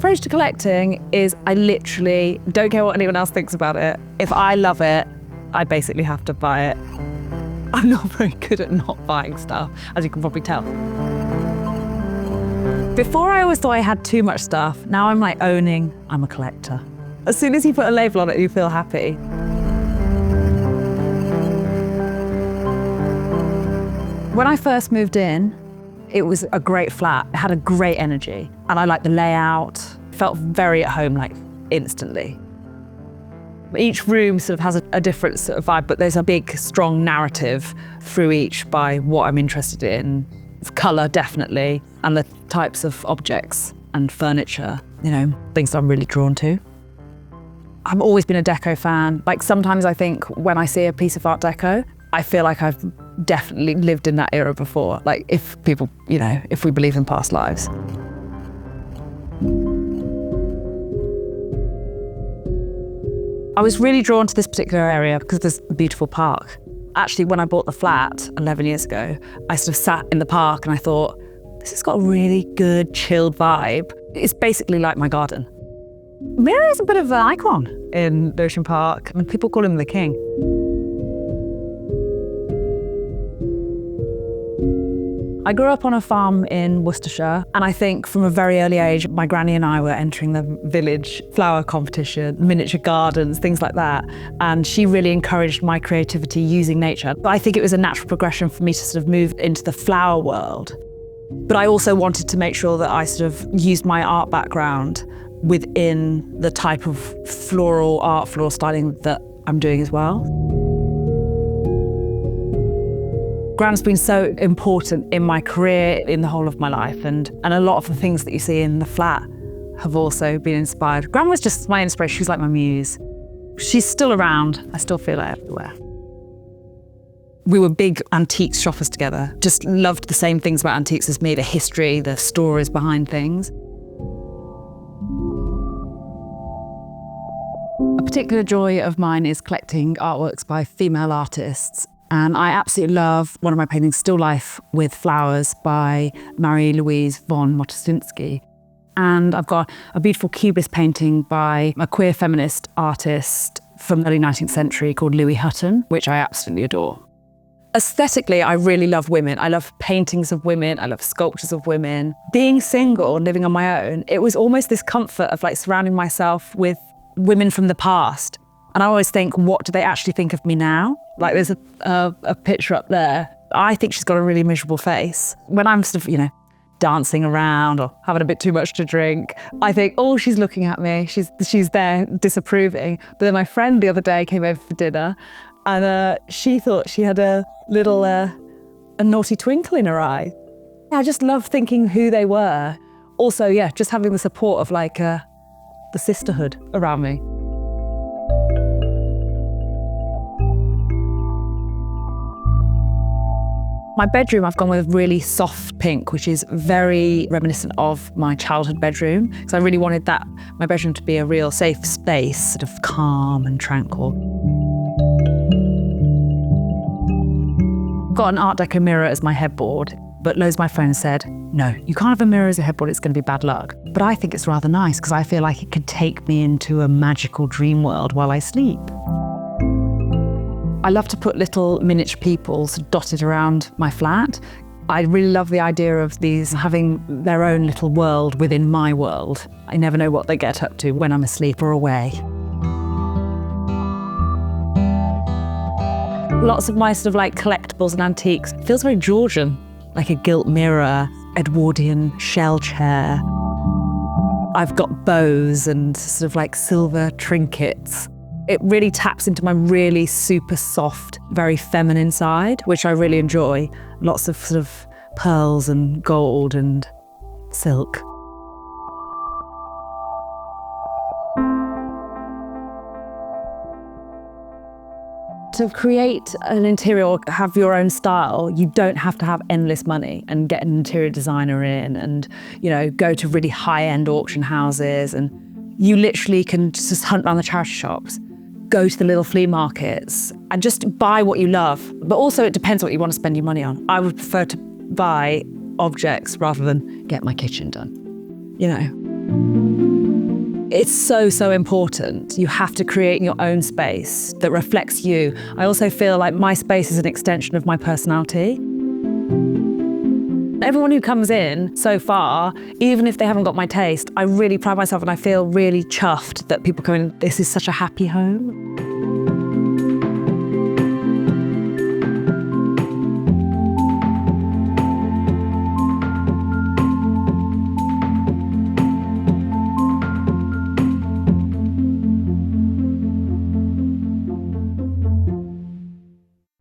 approach to collecting is I literally don't care what anyone else thinks about it. If I love it, I basically have to buy it. I'm not very good at not buying stuff, as you can probably tell. Before, I always thought I had too much stuff. Now I'm like owning I'm a collector. As soon as you put a label on it, you feel happy. When I first moved in, it was a great flat. It had a great energy, and I liked the layout. Felt very at home, like instantly. Each room sort of has a different sort of vibe, but there's a big, strong narrative through each by what I'm interested in. Colour, definitely, and the types of objects and furniture, you know, things that I'm really drawn to. I've always been a deco fan. Like, sometimes I think when I see a piece of art deco, I feel like I've definitely lived in that era before. Like, if people, you know, if we believe in past lives. I was really drawn to this particular area because there's a beautiful park. Actually, when I bought the flat 11 years ago, I sort of sat in the park and I thought, this has got a really good, chilled vibe. It's basically like my garden. Mira is a bit of an icon in Ocean Park, and people call him the king. I grew up on a farm in Worcestershire, and I think from a very early age, my granny and I were entering the village flower competition, miniature gardens, things like that. And she really encouraged my creativity using nature. I think it was a natural progression for me to sort of move into the flower world. But I also wanted to make sure that I sort of used my art background within the type of floral styling that I'm doing as well. Gran's been so important in my career, in the whole of my life, and a lot of the things that you see in the flat have also been inspired. Gran was just my inspiration. She was like my muse. She's still around. I still feel her everywhere. We were big antiques shoppers together. Just loved the same things about antiques as me, the history, the stories behind things. A particular joy of mine is collecting artworks by female artists. And I absolutely love one of my paintings, Still Life with Flowers by Marie-Louise von Motosinsky. And I've got a beautiful cubist painting by a queer feminist artist from the early 19th century called Louis Hutton, which I absolutely adore. Aesthetically, I really love women. I love paintings of women. I love sculptures of women. Being single and living on my own, it was almost this comfort of like surrounding myself with women from the past. And I always think, what do they actually think of me now? Like, there's a picture up there. I think she's got a really miserable face. When I'm sort of, you know, dancing around or having a bit too much to drink, I think, oh, she's looking at me. She's there disapproving. But then my friend the other day came over for dinner, and she thought she had a little a naughty twinkle in her eye. I just love thinking who they were. Also, yeah, just having the support of like the sisterhood around me. My bedroom, I've gone with really soft pink, which is very reminiscent of my childhood bedroom, because I really wanted my bedroom to be a real safe space, sort of calm and tranquil. Got an Art Deco mirror as my headboard, but loads of my friends said, no, you can't have a mirror as a headboard, it's going to be bad luck. But I think it's rather nice, because I feel like it could take me into a magical dream world while I sleep. I love to put little miniature peoples dotted around my flat. I really love the idea of these having their own little world within my world. I never know what they get up to when I'm asleep or away. Lots of my sort of like collectibles and antiques. It feels very Georgian, like a gilt mirror, Edwardian shell chair. I've got bows and sort of like silver trinkets. It really taps into my really super soft, very feminine side, which I really enjoy. Lots of sort of pearls and gold and silk. To create an interior or have your own style, you don't have to have endless money and get an interior designer in and, you know, go to really high-end auction houses. And you literally can just hunt around the charity shops, go to the little flea markets and just buy what you love. But also it depends what you want to spend your money on. I would prefer to buy objects rather than get my kitchen done, you know. It's so important. You have to create your own space that reflects you. I also feel like my space is an extension of my personality. Everyone who comes in so far, even if they haven't got my taste, I really pride myself and I feel really chuffed that people come in, this is such a happy home.